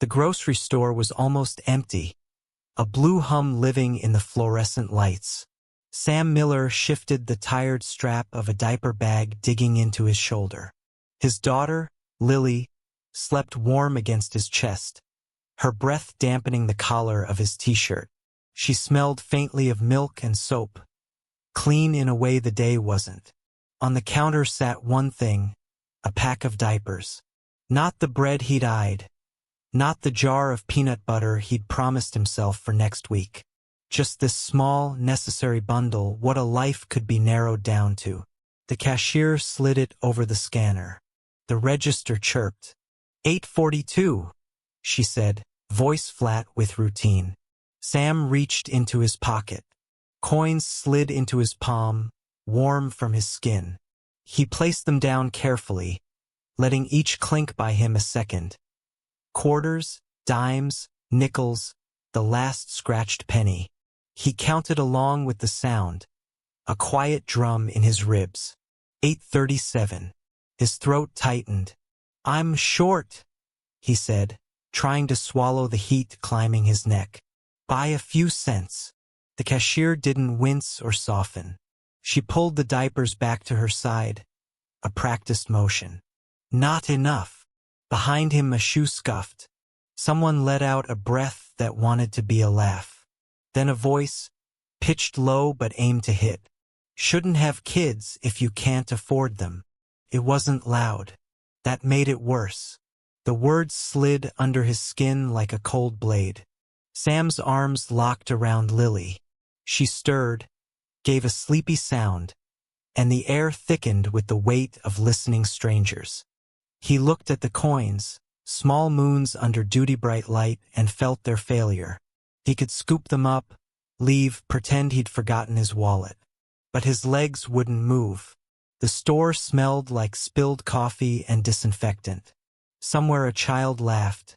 The grocery store was almost empty, a blue hum living in the fluorescent lights. Sam Miller shifted the tired strap of a diaper bag digging into his shoulder. His daughter, Lily, slept warm against his chest, her breath dampening the collar of his t-shirt. She smelled faintly of milk and soap, clean in a way the day wasn't. On the counter sat one thing, a pack of diapers. Not the bread he'd eyed, not the jar of peanut butter he'd promised himself for next week. Just this small, necessary bundle, what a life could be narrowed down to. The cashier slid it over the scanner. The register chirped. "842, she said, voice flat with routine. Sam reached into his pocket. Coins slid into his palm, warm from his skin. He placed them down carefully, letting each clink by him a second. Quarters, dimes, nickels, the last scratched penny. He counted along with the sound, a quiet drum in his ribs. 837. His throat tightened. "I'm short," he said, trying to swallow the heat climbing his neck. "By a few cents." The cashier didn't wince or soften. She pulled the diapers back to her side, a practiced motion. "Not enough." Behind him a shoe scuffed. Someone let out a breath that wanted to be a laugh. Then a voice, pitched low but aimed to hit. "Shouldn't have kids if you can't afford them." It wasn't loud. That made it worse. The words slid under his skin like a cold blade. Sam's arms locked around Lily. She stirred, gave a sleepy sound, and the air thickened with the weight of listening strangers. He looked at the coins, small moons under duty-bright light, and felt their failure. He could scoop them up, leave, pretend he'd forgotten his wallet. But his legs wouldn't move. The store smelled like spilled coffee and disinfectant. Somewhere a child laughed,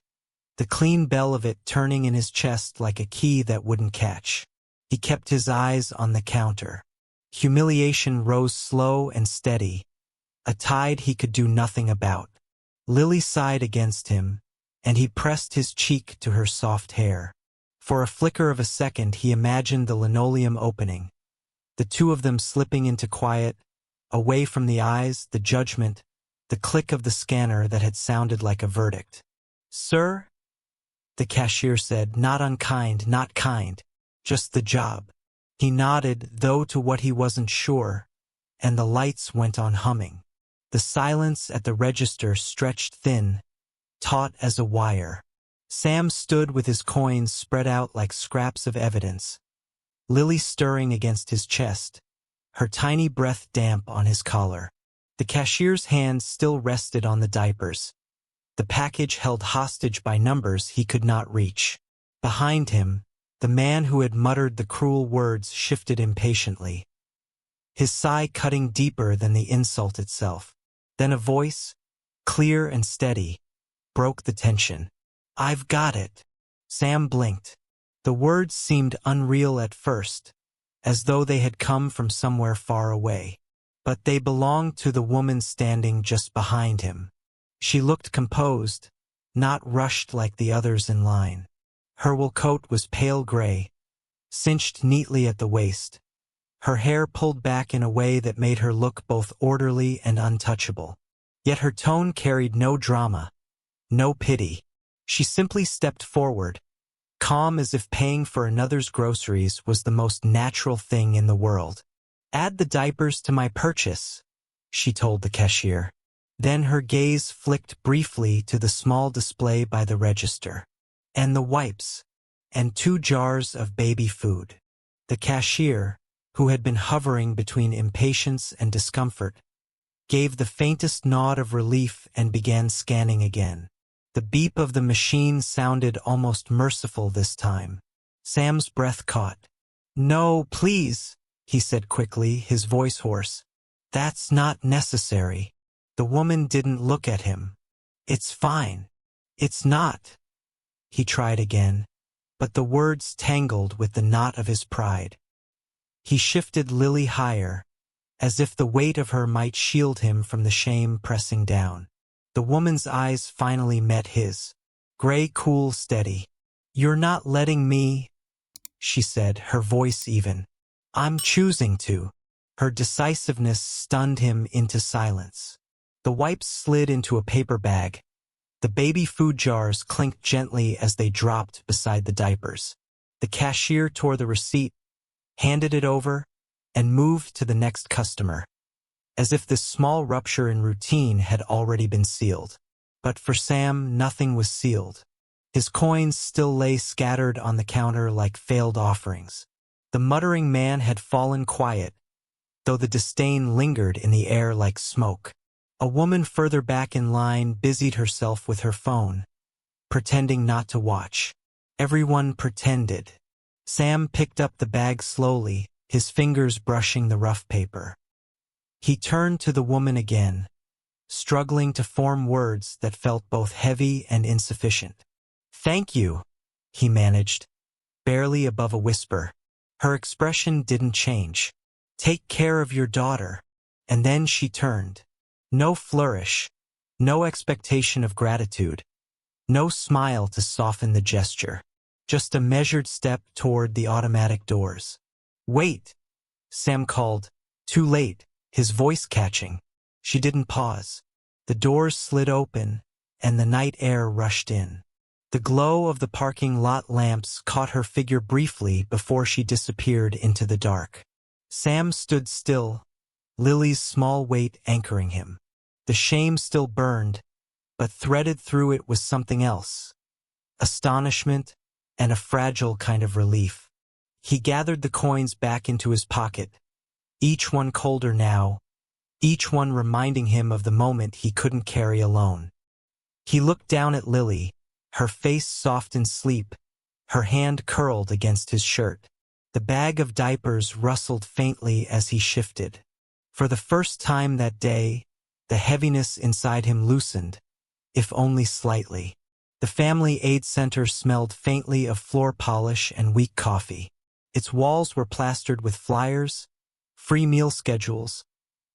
the clean bell of it turning in his chest like a key that wouldn't catch. He kept his eyes on the counter. Humiliation rose slow and steady, a tide he could do nothing about. Lily sighed against him, and he pressed his cheek to her soft hair. For a flicker of a second he imagined the linoleum opening, the two of them slipping into quiet, away from the eyes, the judgment, the click of the scanner that had sounded like a verdict. "Sir?" the cashier said, not unkind, not kind, just the job. He nodded, though to what he wasn't sure, and the lights went on humming. The silence at the register stretched thin, taut as a wire. Sam stood with his coins spread out like scraps of evidence, Lily stirring against his chest, her tiny breath damp on his collar. The cashier's hands still rested on the diapers, the package held hostage by numbers he could not reach. Behind him, the man who had muttered the cruel words shifted impatiently, his sigh cutting deeper than the insult itself. Then a voice, clear and steady, broke the tension. "I've got it." Sam blinked. The words seemed unreal at first, as though they had come from somewhere far away. But they belonged to the woman standing just behind him. She looked composed, not rushed like the others in line. Her wool coat was pale gray, cinched neatly at the waist, her hair pulled back in a way that made her look both orderly and untouchable. Yet her tone carried no drama, no pity. She simply stepped forward, calm as if paying for another's groceries was the most natural thing in the world. "Add the diapers to my purchase," she told the cashier. Then her gaze flicked briefly to the small display by the register. "And the wipes, and 2 jars of baby food." The cashier, who had been hovering between impatience and discomfort, gave the faintest nod of relief and began scanning again. The beep of the machine sounded almost merciful this time. Sam's breath caught. "No, please," he said quickly, his voice hoarse. "That's not necessary." The woman didn't look at him. "It's fine." "It's not." He tried again, but the words tangled with the knot of his pride. He shifted Lily higher, as if the weight of her might shield him from the shame pressing down. The woman's eyes finally met his. Gray cool steady. "You're not letting me," she said, her voice even. "I'm choosing to." Her decisiveness stunned him into silence. The wipes slid into a paper bag. The baby food jars clinked gently as they dropped beside the diapers. The cashier tore the receipt, handed it over, and moved to the next customer, as if this small rupture in routine had already been sealed. But for Sam, nothing was sealed. His coins still lay scattered on the counter like failed offerings. The muttering man had fallen quiet, though the disdain lingered in the air like smoke. A woman further back in line busied herself with her phone, pretending not to watch. Everyone pretended. Sam picked up the bag slowly, his fingers brushing the rough paper. He turned to the woman again, struggling to form words that felt both heavy and insufficient. "Thank you," he managed, barely above a whisper. Her expression didn't change. "Take care of your daughter." And then she turned. No flourish, no expectation of gratitude, no smile to soften the gesture. Just a measured step toward the automatic doors. "Wait," Sam called. Too late, his voice catching. She didn't pause. The doors slid open, and the night air rushed in. The glow of the parking lot lamps caught her figure briefly before she disappeared into the dark. Sam stood still, Lily's small weight anchoring him. The shame still burned, but threaded through it was something else. Astonishment and a fragile kind of relief. He gathered the coins back into his pocket, each one colder now, each one reminding him of the moment he couldn't carry alone. He looked down at Lily, her face soft in sleep, her hand curled against his shirt. The bag of diapers rustled faintly as he shifted. For the first time that day, the heaviness inside him loosened, if only slightly. The family aid center smelled faintly of floor polish and weak coffee. Its walls were plastered with flyers, free meal schedules,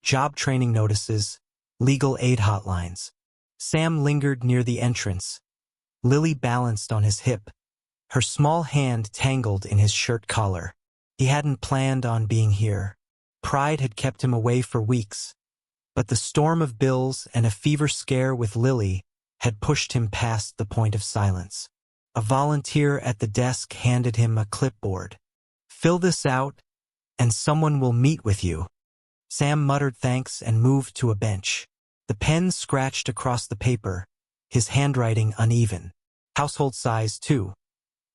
job training notices, legal aid hotlines. Sam lingered near the entrance. Lily balanced on his hip, her small hand tangled in his shirt collar. He hadn't planned on being here. Pride had kept him away for weeks, but the storm of bills and a fever scare with Lily had pushed him past the point of silence. A volunteer at the desk handed him a clipboard. "Fill this out, and someone will meet with you." Sam muttered thanks and moved to a bench. The pen scratched across the paper, his handwriting uneven. Household size, 2.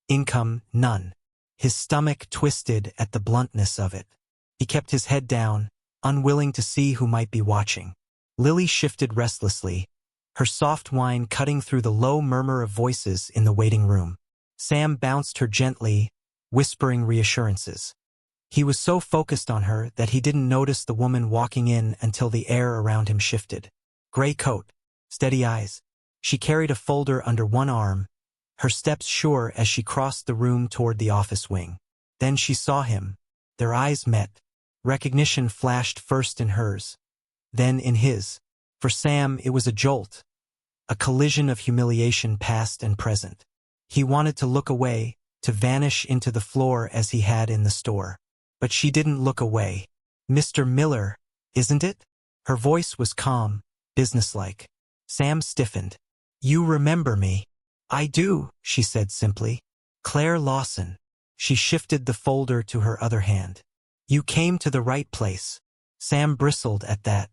Income, none. His stomach twisted at the bluntness of it. He kept his head down, unwilling to see who might be watching. Lily shifted restlessly, her soft whine cutting through the low murmur of voices in the waiting room. Sam bounced her gently, whispering reassurances. He was so focused on her that he didn't notice the woman walking in until the air around him shifted. Gray coat, steady eyes. She carried a folder under one arm, her steps sure as she crossed the room toward the office wing. Then she saw him. Their eyes met. Recognition flashed first in hers, then in his. For Sam, it was a jolt, a collision of humiliation past and present. He wanted to look away, to vanish into the floor as he had in the store. But she didn't look away. "Mr. Miller, isn't it?" Her voice was calm, businesslike. Sam stiffened. "You remember me." "I do," she said simply. "Claire Lawson." She shifted the folder to her other hand. "You came to the right place." Sam bristled at that.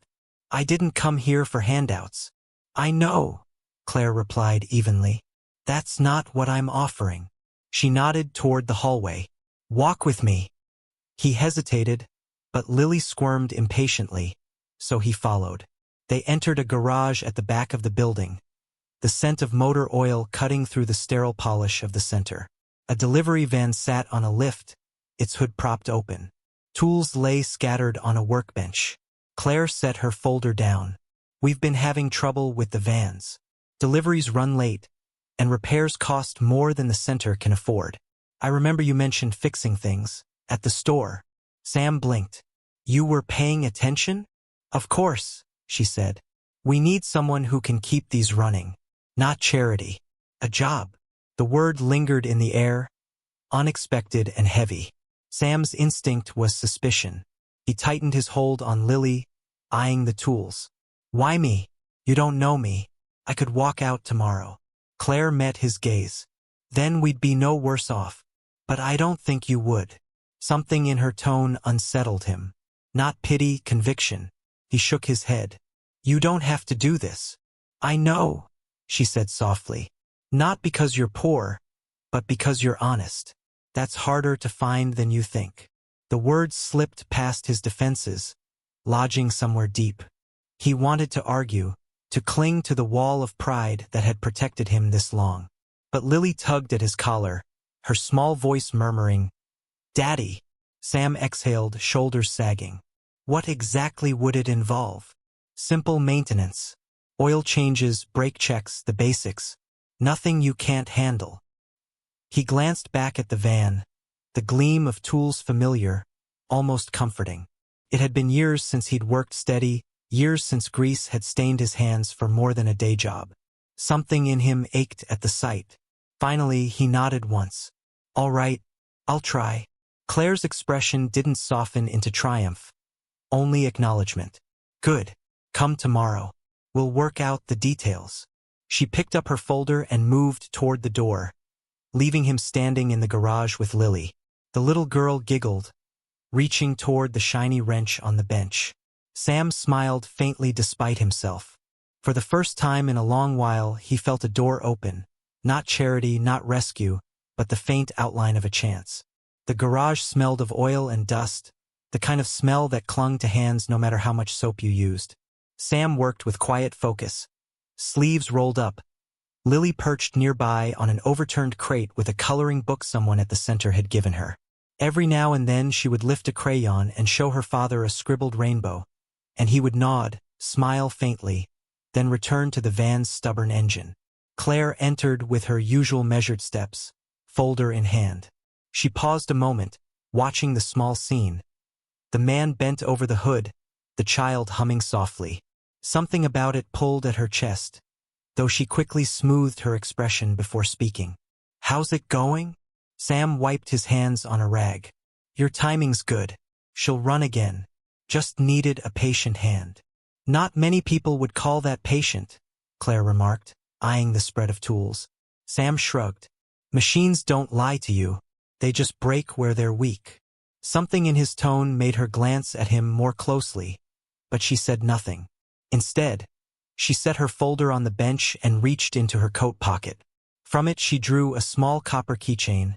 "I didn't come here for handouts." "I know," Claire replied evenly. "That's not what I'm offering." She nodded toward the hallway. "Walk with me." He hesitated, but Lily squirmed impatiently, so he followed. They entered a garage at the back of the building, the scent of motor oil cutting through the sterile polish of the center. A delivery van sat on a lift, its hood propped open. Tools lay scattered on a workbench. Claire set her folder down. "We've been having trouble with the vans. Deliveries run late, and repairs cost more than the center can afford. I remember you mentioned fixing things at the store." Sam blinked. "You were paying attention?" "Of course," she said. "We need someone who can keep these running, not charity." A job. The word lingered in the air, unexpected and heavy. Sam's instinct was suspicion. He tightened his hold on Lily, eyeing the tools. Why me? You don't know me. I could walk out tomorrow. Claire met his gaze. Then we'd be no worse off. But I don't think you would. Something in her tone unsettled him. Not pity, conviction. He shook his head. You don't have to do this. I know, she said softly. Not because you're poor, but because you're honest. That's harder to find than you think. The words slipped past his defenses, lodging somewhere deep. He wanted to argue, to cling to the wall of pride that had protected him this long. But Lily tugged at his collar, her small voice murmuring, Daddy. Sam exhaled, shoulders sagging. What exactly would it involve? Simple maintenance. Oil changes, brake checks, the basics. Nothing you can't handle. He glanced back at the van, the gleam of tools familiar, almost comforting. It had been years since he'd worked steady, years since grease had stained his hands for more than a day job. Something in him ached at the sight. Finally, he nodded once. All right, I'll try. Claire's expression didn't soften into triumph. Only acknowledgement. Good. Come tomorrow. We'll work out the details. She picked up her folder and moved toward the door, leaving him standing in the garage with Lily. The little girl giggled, reaching toward the shiny wrench on the bench. Sam smiled faintly despite himself. For the first time in a long while, he felt a door open. Not charity, not rescue, but the faint outline of a chance. The garage smelled of oil and dust, the kind of smell that clung to hands no matter how much soap you used. Sam worked with quiet focus, sleeves rolled up. Lily perched nearby on an overturned crate with a coloring book someone at the center had given her. Every now and then she would lift a crayon and show her father a scribbled rainbow, and he would nod, smile faintly, then return to the van's stubborn engine. Claire entered with her usual measured steps, folder in hand. She paused a moment, watching the small scene. The man bent over the hood, the child humming softly. Something about it pulled at her chest, though she quickly smoothed her expression before speaking. How's it going? Sam wiped his hands on a rag. Your timing's good. She'll run again. Just needed a patient hand. Not many people would call that patient, Claire remarked, eyeing the spread of tools. Sam shrugged. Machines don't lie to you. They just break where they're weak. Something in his tone made her glance at him more closely, but she said nothing. Instead, she set her folder on the bench and reached into her coat pocket. From it she drew a small copper keychain,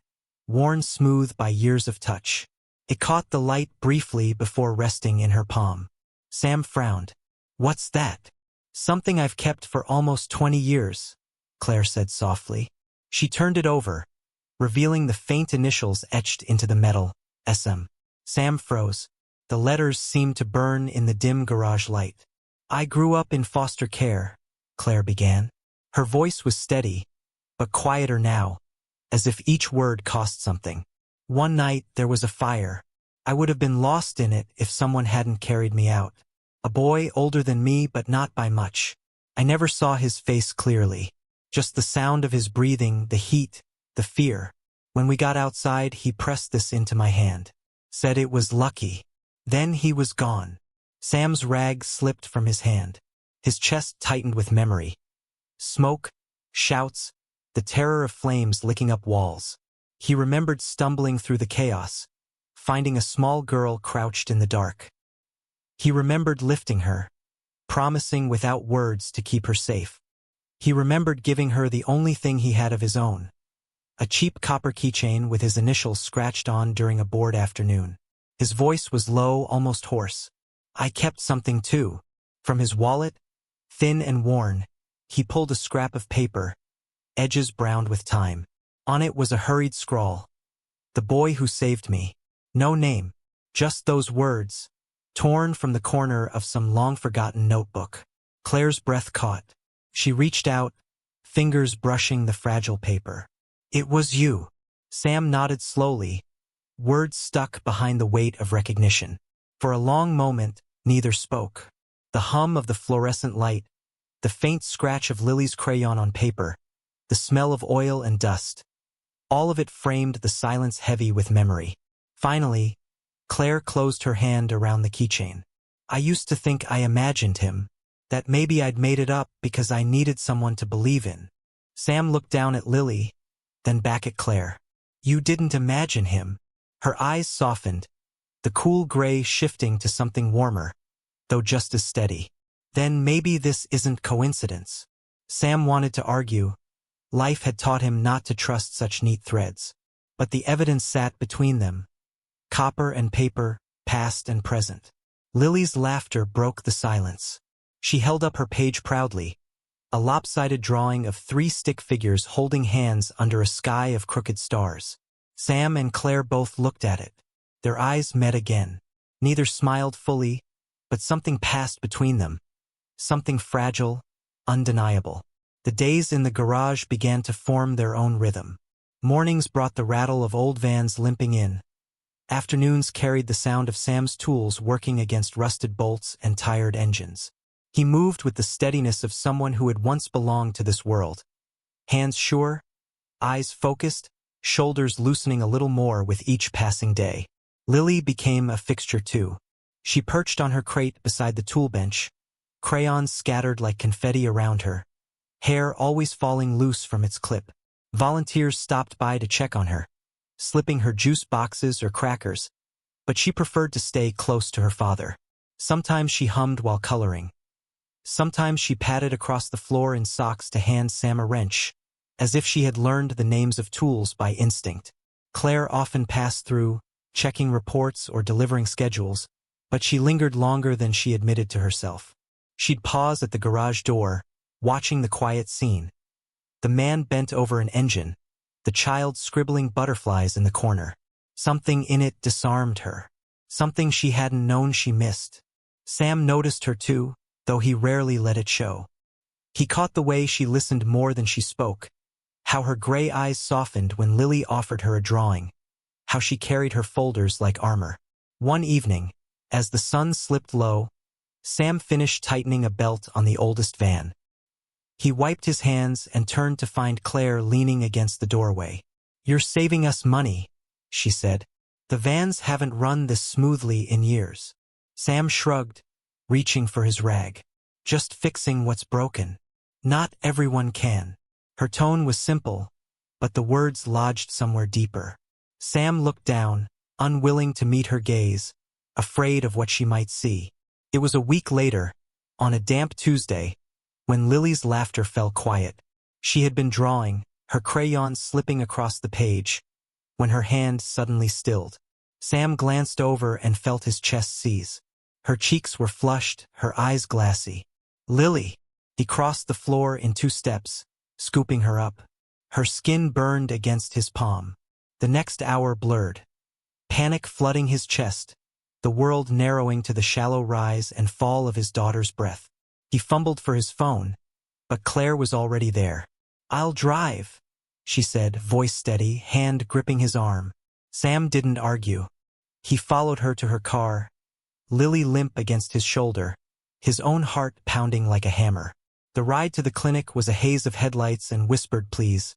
worn smooth by years of touch. It caught the light briefly before resting in her palm. Sam frowned. What's that? Something I've kept for almost 20 years, Claire said softly. She turned it over, revealing the faint initials etched into the metal, SM. Sam froze. The letters seemed to burn in the dim garage light. I grew up in foster care, Claire began. Her voice was steady, but quieter now, as if each word cost something. One night there was a fire. I would have been lost in it if someone hadn't carried me out. A boy older than me, but not by much. I never saw his face clearly. Just the sound of his breathing, the heat, the fear. When we got outside, he pressed this into my hand. Said it was lucky. Then he was gone. Sam's rag slipped from his hand. His chest tightened with memory. Smoke, shouts, the terror of flames licking up walls. He remembered stumbling through the chaos, finding a small girl crouched in the dark. He remembered lifting her, promising without words to keep her safe. He remembered giving her the only thing he had of his own, a cheap copper keychain with his initials scratched on during a bored afternoon. His voice was low, almost hoarse. I kept something too. From his wallet, thin and worn, he pulled a scrap of paper, edges browned with time. On it was a hurried scrawl. The boy who saved me. No name, just those words, torn from the corner of some long-forgotten notebook. Claire's breath caught. She reached out, fingers brushing the fragile paper. It was you. Sam nodded slowly, words stuck behind the weight of recognition. For a long moment, neither spoke. The hum of the fluorescent light, the faint scratch of Lily's crayon on paper, the smell of oil and dust. All of it framed the silence heavy with memory. Finally, Claire closed her hand around the keychain. I used to think I imagined him, that maybe I'd made it up because I needed someone to believe in. Sam looked down at Lily, then back at Claire. You didn't imagine him. Her eyes softened, the cool gray shifting to something warmer, though just as steady. Then maybe this isn't coincidence. Sam wanted to argue. Life had taught him not to trust such neat threads. But the evidence sat between them. Copper and paper, past and present. Lily's laughter broke the silence. She held up her page proudly, a lopsided drawing of 3 stick figures holding hands under a sky of crooked stars. Sam and Claire both looked at it. Their eyes met again. Neither smiled fully, but something passed between them. Something fragile, undeniable. The days in the garage began to form their own rhythm. Mornings brought the rattle of old vans limping in. Afternoons carried the sound of Sam's tools working against rusted bolts and tired engines. He moved with the steadiness of someone who had once belonged to this world. Hands sure, eyes focused, shoulders loosening a little more with each passing day. Lily became a fixture too. She perched on her crate beside the tool bench, crayons scattered like confetti around her, hair always falling loose from its clip. Volunteers stopped by to check on her, slipping her juice boxes or crackers, but she preferred to stay close to her father. Sometimes she hummed while coloring. Sometimes she padded across the floor in socks to hand Sam a wrench, as if she had learned the names of tools by instinct. Claire often passed through, checking reports or delivering schedules, but she lingered longer than she admitted to herself. She'd pause at the garage door, watching the quiet scene. The man bent over an engine, the child scribbling butterflies in the corner. Something in it disarmed her. Something she hadn't known she missed. Sam noticed her too, though he rarely let it show. He caught the way she listened more than she spoke, how her gray eyes softened when Lily offered her a drawing, how she carried her folders like armor. One evening, as the sun slipped low, Sam finished tightening a belt on the oldest van. He wiped his hands and turned to find Claire leaning against the doorway. "You're saving us money," she said. "The vans haven't run this smoothly in years." Sam shrugged, reaching for his rag. "Just fixing what's broken. Not everyone can." Her tone was simple, but the words lodged somewhere deeper. Sam looked down, unwilling to meet her gaze, afraid of what she might see. It was a week later, on a damp Tuesday, when Lily's laughter fell quiet. She had been drawing, her crayon slipping across the page, when her hand suddenly stilled. Sam glanced over and felt his chest seize. Her cheeks were flushed, her eyes glassy. "Lily!" He crossed the floor in 2 steps, scooping her up. Her skin burned against his palm. The next hour blurred. Panic flooding his chest, the world narrowing to the shallow rise and fall of his daughter's breath. He fumbled for his phone, but Claire was already there. "I'll drive," she said, voice steady, hand gripping his arm. Sam didn't argue. He followed her to her car, Lily limp against his shoulder, his own heart pounding like a hammer. The ride to the clinic was a haze of headlights and whispered pleas.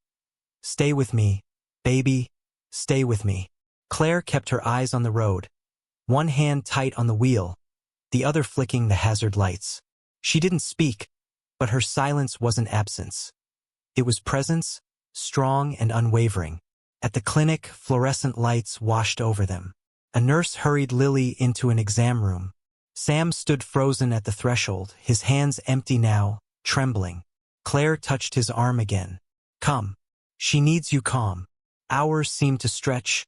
"Stay with me, baby, stay with me." Claire kept her eyes on the road, one hand tight on the wheel, the other flicking the hazard lights. She didn't speak, but her silence wasn't absence. It was presence, strong and unwavering. At the clinic, fluorescent lights washed over them. A nurse hurried Lily into an exam room. Sam stood frozen at the threshold, his hands empty now, trembling. Claire touched his arm again. "Come. She needs you calm." Hours seemed to stretch,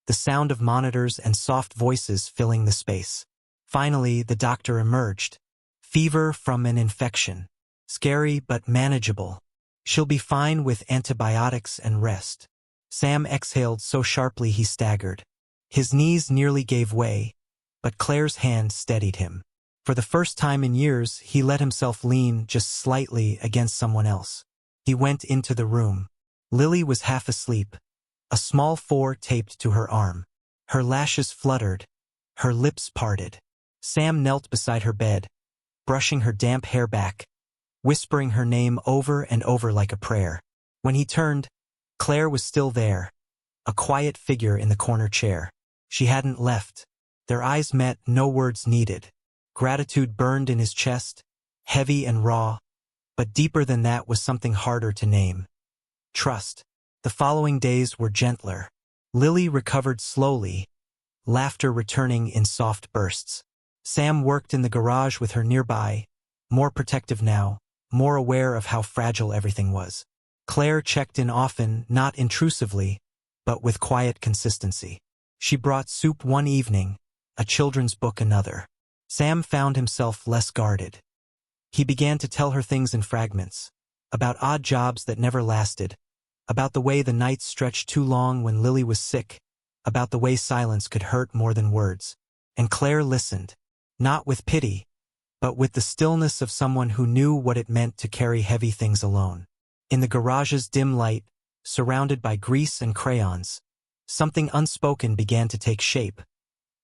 the sound of monitors and soft voices filling the space. Finally, the doctor emerged. "Fever from an infection. Scary but manageable. She'll be fine with antibiotics and rest." Sam exhaled so sharply he staggered. His knees nearly gave way, but Claire's hand steadied him. For the first time in years, he let himself lean just slightly against someone else. He went into the room. Lily was half asleep, a small 4 taped to her arm. Her lashes fluttered, her lips parted. Sam knelt beside her bed, brushing her damp hair back, whispering her name over and over like a prayer. When he turned, Claire was still there, a quiet figure in the corner chair. She hadn't left. Their eyes met, no words needed. Gratitude burned in his chest, heavy and raw, but deeper than that was something harder to name. Trust. The following days were gentler. Lily recovered slowly, laughter returning in soft bursts. Sam worked in the garage with her nearby, more protective now, more aware of how fragile everything was. Claire checked in often, not intrusively, but with quiet consistency. She brought soup one evening, a children's book another. Sam found himself less guarded. He began to tell her things in fragments, about odd jobs that never lasted, about the way the nights stretched too long when Lily was sick, about the way silence could hurt more than words. And Claire listened, not with pity, but with the stillness of someone who knew what it meant to carry heavy things alone. In the garage's dim light, surrounded by grease and crayons, something unspoken began to take shape,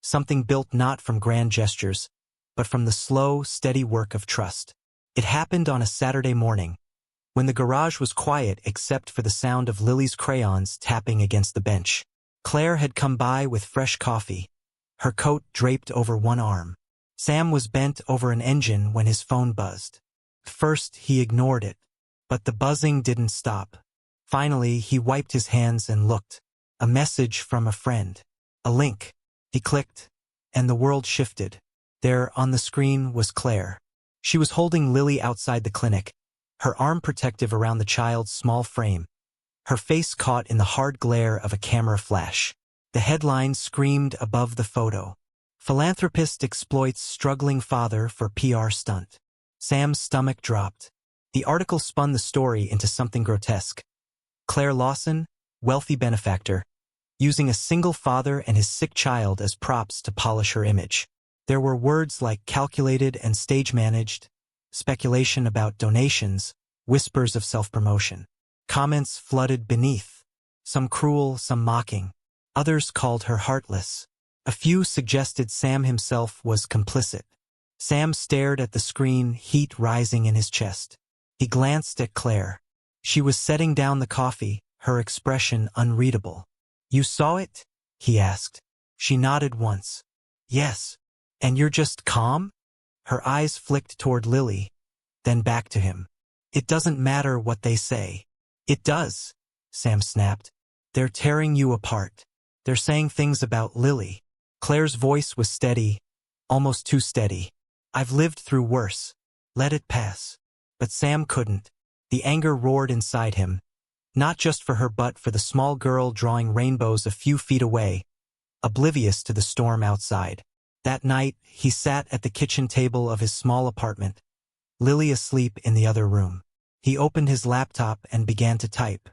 something built not from grand gestures, but from the slow, steady work of trust. It happened on a Saturday morning, when the garage was quiet except for the sound of Lily's crayons tapping against the bench. Claire had come by with fresh coffee, her coat draped over one arm. Sam was bent over an engine when his phone buzzed. First, he ignored it, but the buzzing didn't stop. Finally, he wiped his hands and looked. A message from a friend. A link. He clicked, and the world shifted. There, on the screen, was Claire. She was holding Lily outside the clinic, her arm protective around the child's small frame, her face caught in the hard glare of a camera flash. The headline screamed above the photo. Philanthropist exploits struggling father for PR stunt. Sam's stomach dropped. The article spun the story into something grotesque. Claire Lawson, wealthy benefactor, using a single father and his sick child as props to polish her image. There were words like calculated and stage-managed, speculation about donations, whispers of self-promotion. Comments flooded beneath, some cruel, some mocking. Others called her heartless. A few suggested Sam himself was complicit. Sam stared at the screen, heat rising in his chest. He glanced at Claire. She was setting down the coffee, her expression unreadable. "You saw it?" he asked. She nodded once. "Yes. And you're just calm?" Her eyes flicked toward Lily, then back to him. "It doesn't matter what they say." "It does," Sam snapped. "They're tearing you apart. They're saying things about Lily." Claire's voice was steady, almost too steady. "I've lived through worse. Let it pass." But Sam couldn't. The anger roared inside him, not just for her but for the small girl drawing rainbows a few feet away, oblivious to the storm outside. That night, he sat at the kitchen table of his small apartment, Lily asleep in the other room. He opened his laptop and began to type.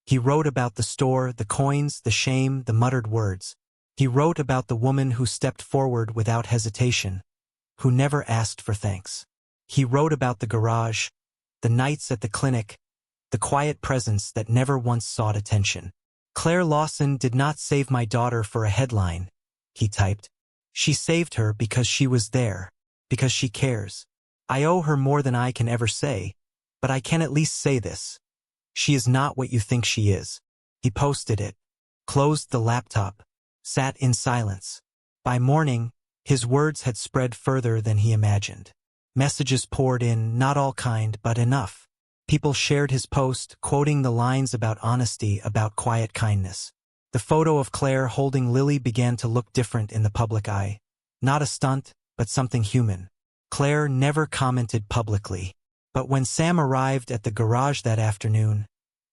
He wrote about the store, the coins, the shame, the muttered words. He wrote about the woman who stepped forward without hesitation, who never asked for thanks. He wrote about the garage, the nights at the clinic, the quiet presence that never once sought attention. "Claire Lawson did not save my daughter for a headline," he typed. "She saved her because she was there, because she cares. I owe her more than I can ever say, but I can at least say this. She is not what you think she is." He posted it, closed the laptop, sat in silence. By morning, his words had spread further than he imagined. Messages poured in, not all kind, but enough. People shared his post, quoting the lines about honesty, about quiet kindness. The photo of Claire holding Lily began to look different in the public eye. Not a stunt, but something human. Claire never commented publicly. But when Sam arrived at the garage that afternoon,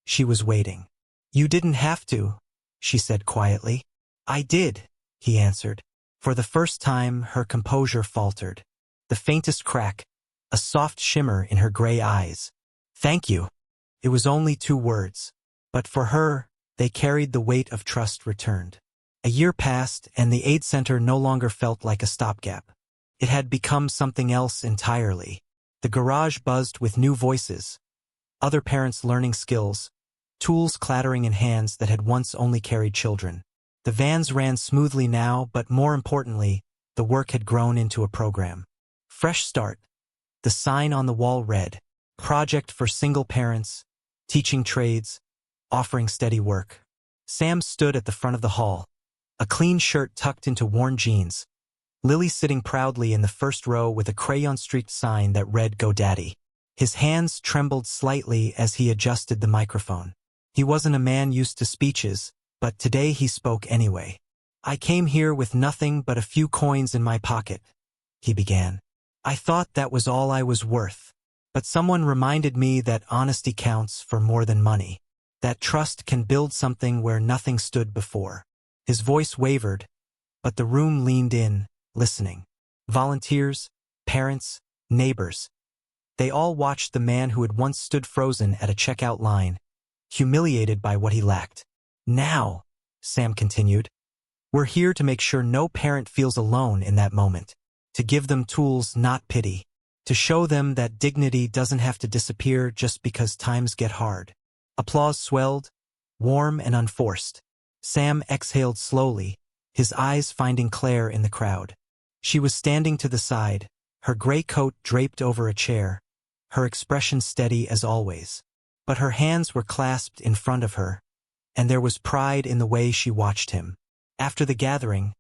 she was waiting. "You didn't have to," she said quietly. "I did," he answered. For the first time, her composure faltered. The faintest crack, a soft shimmer in her gray eyes. "Thank you." It was only 2 words. But for her, they carried the weight of trust returned. A year passed, and the aid center no longer felt like a stopgap. It had become something else entirely. The garage buzzed with new voices, other parents learning skills, tools clattering in hands that had once only carried children. The vans ran smoothly now, but more importantly, the work had grown into a program. Fresh start. The sign on the wall read, "Project for single parents, teaching trades, offering steady work. Sam stood at the front of the hall, a clean shirt tucked into worn jeans, Lily sitting proudly in the first row with a crayon-streaked sign that read "GoDaddy." His hands trembled slightly as he adjusted the microphone. He wasn't a man used to speeches, but today he spoke anyway. "I came here with nothing but a few coins in my pocket," he began. "I thought that was all I was worth. But someone reminded me that honesty counts for more than money. That trust can build something where nothing stood before." His voice wavered, but the room leaned in, listening. Volunteers, parents, neighbors. They all watched the man who had once stood frozen at a checkout line, humiliated by what he lacked. "Now," Sam continued, "we're here to make sure no parent feels alone in that moment. To give them tools, not pity. To show them that dignity doesn't have to disappear just because times get hard." Applause swelled, warm and unforced. Sam exhaled slowly, his eyes finding Claire in the crowd. She was standing to the side, her gray coat draped over a chair, her expression steady as always. But her hands were clasped in front of her, and there was pride in the way she watched him. After the gathering,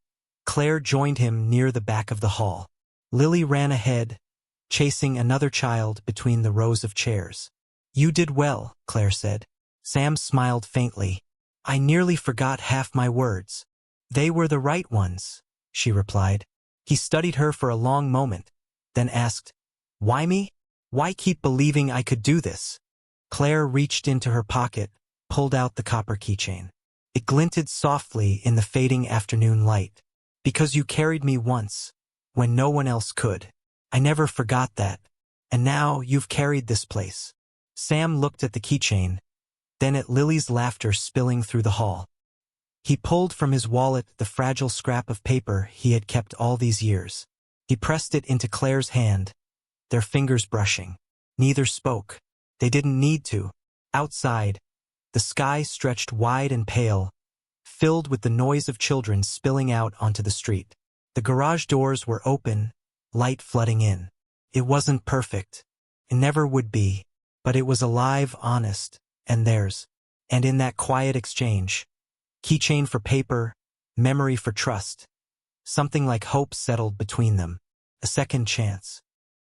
Claire joined him near the back of the hall. Lily ran ahead, chasing another child between the rows of chairs. "You did well," Claire said. Sam smiled faintly. "I nearly forgot half my words." "They were the right ones," she replied. He studied her for a long moment, then asked, "Why me? Why keep believing I could do this?" Claire reached into her pocket, pulled out the copper keychain. It glinted softly in the fading afternoon light. "Because you carried me once, when no one else could. I never forgot that. And now you've carried this place." Sam looked at the keychain, then at Lily's laughter spilling through the hall. He pulled from his wallet the fragile scrap of paper he had kept all these years. He pressed it into Claire's hand, their fingers brushing. Neither spoke. They didn't need to. Outside, the sky stretched wide and pale, filled with the noise of children spilling out onto the street. The garage doors were open, light flooding in. It wasn't perfect. It never would be. But it was alive, honest, and theirs. And in that quiet exchange, keychain for paper, memory for trust, something like hope settled between them. A second chance.